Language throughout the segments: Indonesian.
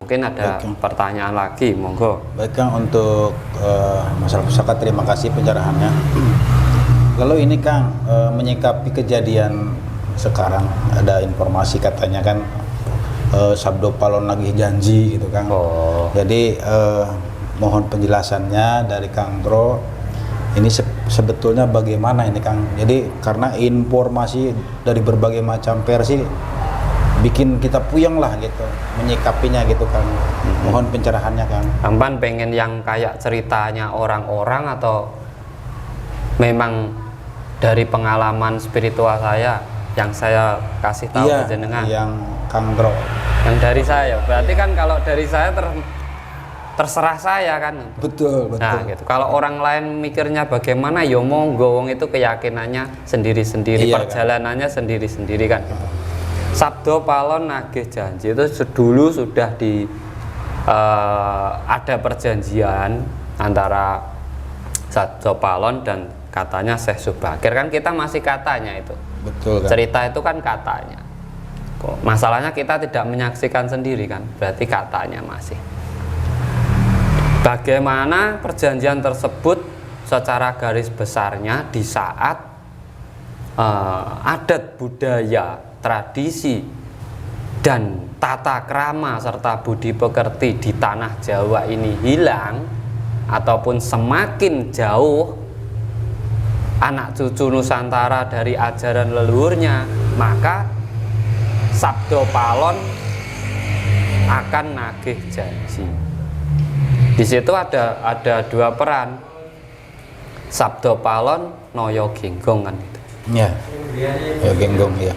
Mungkin ada Baik, Kang. pertanyaan lagi, monggo. Baik Kang, untuk masalah pusaka terima kasih pencerahannya. Lalu ini Kang, menyikapi kejadian sekarang ada informasi katanya kan Sabdo Palon lagi janji gitu Kang. Oh. Jadi mohon penjelasannya dari Kang Tro. Ini sebetulnya bagaimana ini Kang? Jadi karena informasi dari berbagai macam versi bikin kita puyeng lah gitu menyikapinya gitu Kang. Mohon pencerahannya Kang. Ampan pengen yang kayak ceritanya orang-orang atau memang dari pengalaman spiritual saya yang saya kasih tahu Iya, ke jenengan? yang Kang Tro. Yang dari saya, berarti kan kalau dari saya terserah saya kan. Betul, betul. Nah gitu. Kalau orang lain mikirnya bagaimana, ya monggo, wong itu keyakinannya sendiri-sendiri, Iya, perjalanannya sendiri-sendiri kan gitu. Sabdo Palon nagih janji itu dulu sudah ada perjanjian antara Sabdo Palon dan katanya Syekh Subakir, kan kita masih katanya itu. Betul Kang. Cerita itu kan katanya. Kok masalahnya kita tidak menyaksikan sendiri kan, berarti katanya masih. Bagaimana perjanjian tersebut secara garis besarnya di saat adat budaya, tradisi, dan tata krama serta budi pekerti di tanah Jawa ini hilang ataupun semakin jauh anak cucu Nusantara dari ajaran leluhurnya, maka Sabdo Palon akan nagih janji. Di situ ada dua peran, Sabdo Palon, Noyo Genggong kan itu. Ya, ya genggong ya.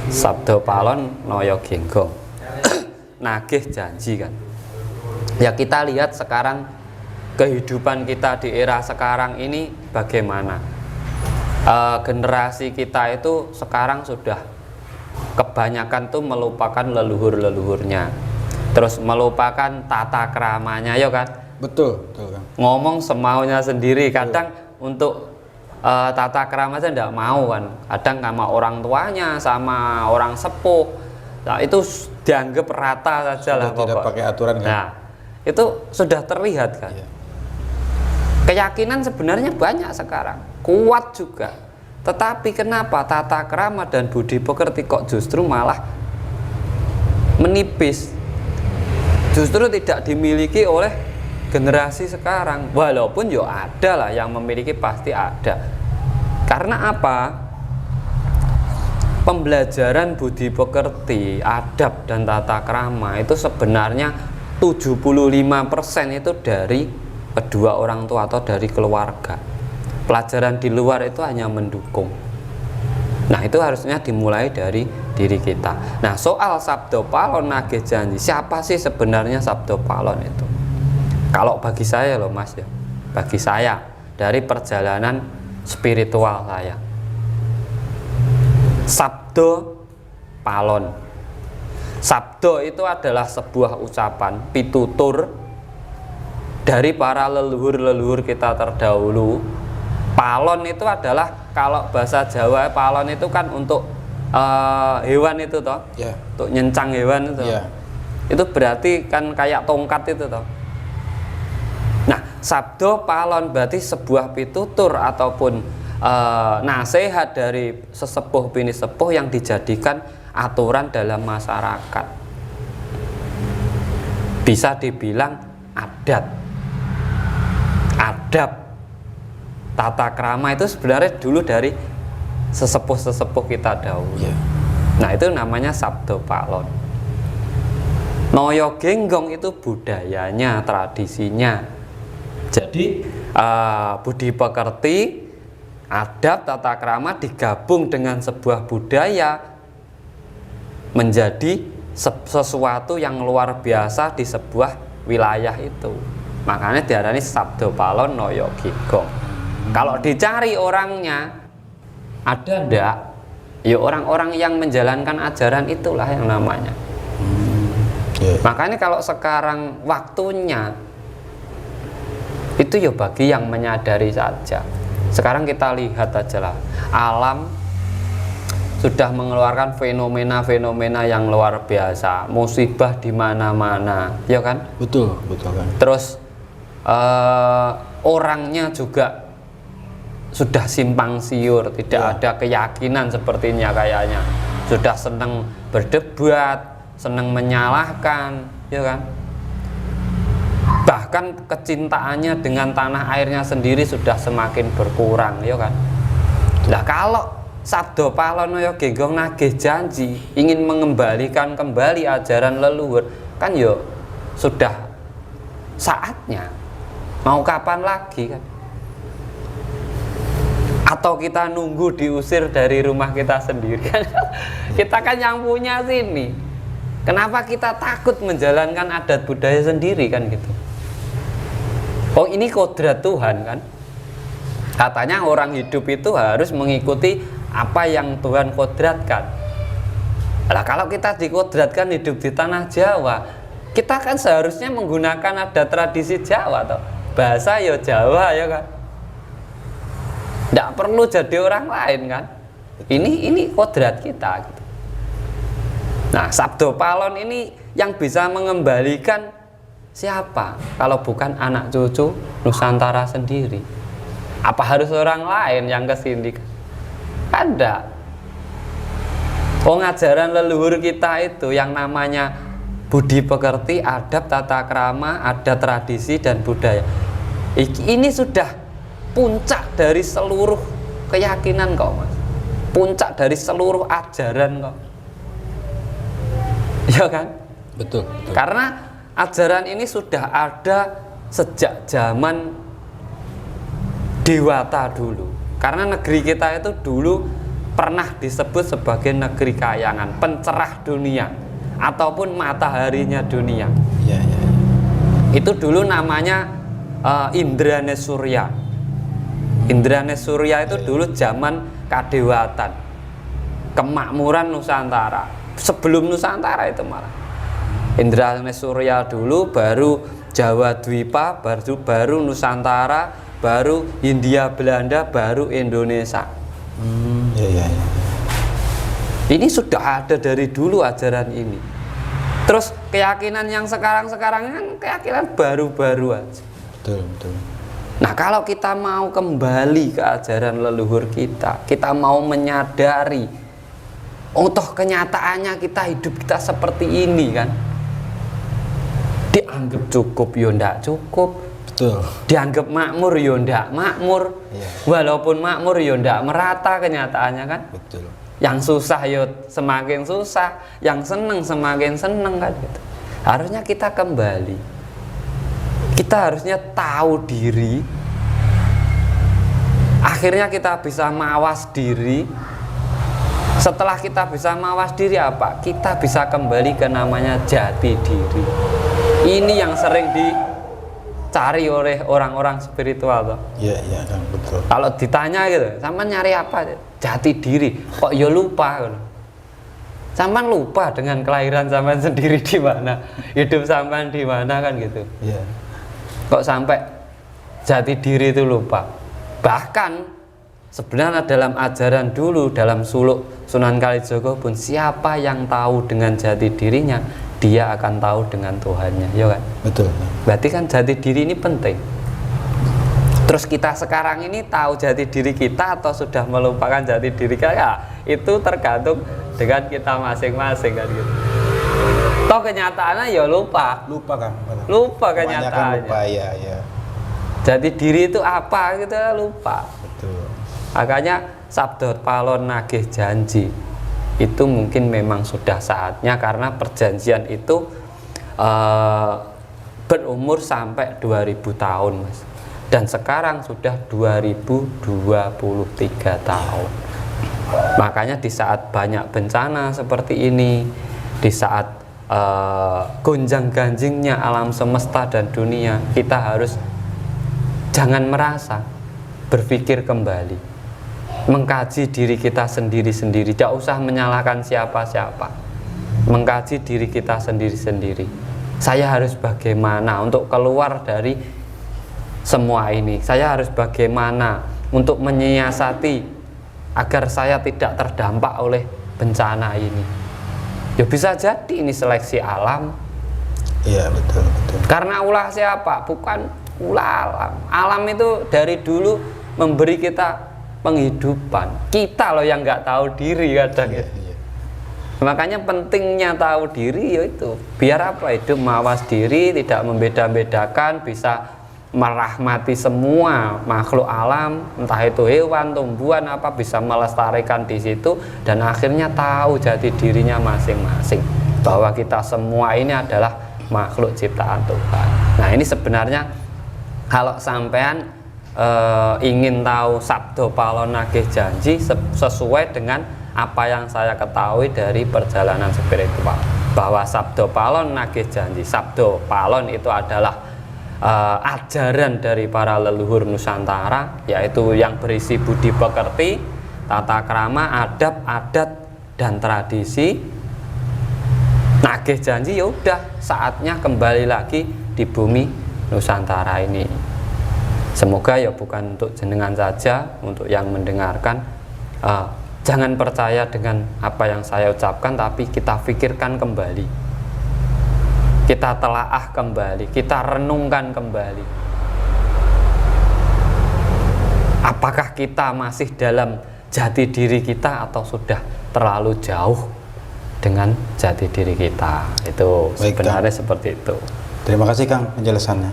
Sabdo Palon, Noyo Genggong, nagih janji kan. Ya kita lihat sekarang kehidupan kita di era sekarang ini bagaimana. Generasi kita itu sekarang sudah kebanyakan tuh melupakan leluhur-leluhurnya, terus melupakan tata keramanya, ya kan? Betul, betul Kang. Ngomong semaunya sendiri, kadang untuk tata kerama saya tidak mau kan, kadang sama orang tuanya, sama orang sepuh, nah, itu dianggap rata saja lah Tidak pokok. pakai aturan kan? Nah itu sudah terlihat kan. Iya. Keyakinan sebenarnya banyak sekarang, kuat juga, tetapi kenapa tata krama dan budi pekerti kok justru malah menipis, justru tidak dimiliki oleh generasi sekarang. Walaupun yo ada lah yang memiliki, pasti ada. Karena apa? Pembelajaran budi pekerti, adab dan tata krama itu sebenarnya 75% itu dari kedua orang tua atau dari keluarga. Pelajaran di luar itu hanya mendukung. Nah itu harusnya dimulai dari diri kita. Nah soal Sabdo Palon nagih janji, siapa sih sebenarnya Sabdo Palon itu? Kalau bagi saya loh mas ya, bagi saya dari perjalanan spiritual saya, Sabdo Palon, Sabdo itu adalah sebuah ucapan pitutur dari para leluhur-leluhur kita terdahulu. Palon itu adalah, kalau bahasa Jawa palon itu kan untuk hewan itu toh, Ya. untuk nyencang hewan itu. Ya. Itu berarti kan kayak tongkat itu toh. Nah, Sabdo Palon berarti sebuah pitutur ataupun nasihat dari sesepuh bini sepuh yang dijadikan aturan dalam masyarakat. Bisa dibilang adat, adab, tata krama itu sebenarnya dulu dari sesepuh-sesepuh kita dahulu. Ya. Nah itu namanya Sabdo Palon. Noyo Genggong itu budayanya, tradisinya. Jadi budi pekerti, adab, tata krama digabung dengan sebuah budaya menjadi sesuatu yang luar biasa di sebuah wilayah itu. Makanya diarani Sabdo Palon Noyo Genggong. Kalau dicari orangnya ada ndak? Ya orang-orang yang menjalankan ajaran itulah yang namanya. Ya. Makanya kalau sekarang waktunya itu ya bagi yang menyadari saja. Sekarang kita lihat aja lah, alam sudah mengeluarkan fenomena-fenomena yang luar biasa, musibah di mana-mana, ya kan? Betul kan. Terus orangnya juga sudah simpang siur, tidak ada keyakinan sepertinya kayaknya. Sudah senang berdebat, senang menyalahkan, ya kan? Bahkan kecintaannya dengan tanah airnya sendiri sudah semakin berkurang, ya kan? Nah, kalau Sabdo Palono Genggong nagih janji ingin mengembalikan kembali ajaran leluhur, kan yo sudah saatnya. Mau kapan lagi kan? Atau kita nunggu diusir dari rumah kita sendiri kan? Kita kan yang punya sini. Kenapa kita takut menjalankan adat budaya sendiri kan gitu? Oh, ini kodrat Tuhan kan? Katanya orang hidup itu harus mengikuti apa yang Tuhan kodratkan. Nah, kalau kita dikodratkan hidup di tanah Jawa, kita kan seharusnya menggunakan adat tradisi Jawa toh. Bahasa ya Jawa, ya kan. Tidak perlu jadi orang lain kan. Ini kodrat kita gitu. Nah, Sabdo Palon ini yang bisa mengembalikan siapa kalau bukan anak cucu Nusantara sendiri? Apa harus orang lain yang kesini? Ada. Pengajaran leluhur kita itu yang namanya budi pekerti, adab, tata krama, adat, tradisi, dan budaya. Ini sudah puncak dari seluruh keyakinan kok, Mas. Puncak dari seluruh ajaran kok. Ya kan? Betul. Karena ajaran ini sudah ada sejak zaman Dewata dulu. Karena negeri kita itu dulu pernah disebut sebagai negeri kayangan, pencerah dunia, ataupun mataharinya dunia. Ya. Itu dulu namanya Indranes Surya. Indranes Surya itu dulu zaman kadewatan, kemakmuran Nusantara. Sebelum Nusantara itu malah Indranes Surya dulu, baru Jawa Dwipa, baru Nusantara, baru Hindia Belanda, baru Indonesia. Ya. Ini sudah ada dari dulu ajaran ini. Terus keyakinan yang sekarang kan keyakinan baru-baru aja. Betul. Nah, kalau kita mau kembali ke ajaran leluhur kita mau menyadari, oh toh kenyataannya kita hidup kita seperti ini kan. Dianggap cukup ya ndak cukup. Betul. Dianggap makmur ya ndak makmur. Ya. Walaupun makmur ya ndak merata kenyataannya kan. Betul. Yang susah ya semakin susah, yang seneng semakin seneng kan gitu. Harusnya kita kembali. Kita harusnya tahu diri. Akhirnya kita bisa mawas diri. Setelah kita bisa mawas diri apa? Kita bisa kembali ke namanya jati diri. Ini yang sering dicari oleh orang-orang spiritual toh. Iya kan, betul. Kalau ditanya gitu, sampean nyari apa? Jati diri. Kok ya lupa gitu. Sampean lupa dengan kelahiran sampean sendiri di mana, hidup sampean di mana kan gitu. Iya. Kok sampai jati diri itu lupa. Bahkan sebenarnya dalam ajaran dulu, dalam suluk Sunan Kalijaga pun, siapa yang tahu dengan jati dirinya, dia akan tahu dengan Tuhannya, ya kan? Betul. Berarti kan jati diri ini penting. Terus kita sekarang ini tahu jati diri kita atau sudah melupakan jati diri kita, ya, itu tergantung dengan kita masing-masing kan gitu. Toh kenyataannya ya lupa. Lupa kan? Lupa Kebanyakan kenyataannya. lupa, ya. Jati diri itu apa gitu, lupa. Betul. Makanya Sabdo Palon nagih janji itu mungkin memang sudah saatnya, karena perjanjian itu berumur sampai 2000 tahun, Mas. Dan sekarang sudah 2023 tahun. Makanya di saat banyak bencana seperti ini, di saat gonjang-ganjingnya alam semesta dan dunia, kita harus jangan merasa, berpikir kembali, mengkaji diri kita sendiri-sendiri, tidak usah menyalahkan siapa-siapa, mengkaji diri kita sendiri-sendiri. Saya harus bagaimana untuk keluar dari semua ini? Saya harus bagaimana untuk menyiasati agar saya tidak terdampak oleh bencana ini? Ya bisa jadi ini seleksi alam. Iya, betul, betul. Karena ulah siapa? Bukan ulah alam. Alam itu dari dulu memberi kita penghidupan. Kita loh yang nggak tahu diri kadang. Iya, iya. Makanya pentingnya tahu diri yaitu biar apa? Hidup mawas diri, tidak membeda-bedakan, bisa merahmati semua makhluk alam, entah itu hewan, tumbuhan, apa, bisa melestarikan di situ, dan akhirnya tahu jati dirinya masing-masing bahwa kita semua ini adalah makhluk ciptaan Tuhan. Nah, ini sebenarnya kalau sampean ingin tahu Sabdo Palon Nagih Janji sesuai dengan apa yang saya ketahui dari perjalanan spiritual, bahwa Sabdo Palon Nagih Janji, Sabdo Palon itu adalah ajaran dari para leluhur Nusantara, yaitu yang berisi budi pekerti, tata krama, adab, adat, dan tradisi. Nagih janji ya udah saatnya kembali lagi di bumi Nusantara ini. Semoga ya bukan untuk jenengan saja, untuk yang mendengarkan, jangan percaya dengan apa yang saya ucapkan, tapi kita pikirkan kembali, kita telaah kembali, kita renungkan kembali. Apakah kita masih dalam jati diri kita atau sudah terlalu jauh dengan jati diri kita? Itu Baik, sebenarnya Kang. seperti itu. Terima kasih Kang penjelasannya.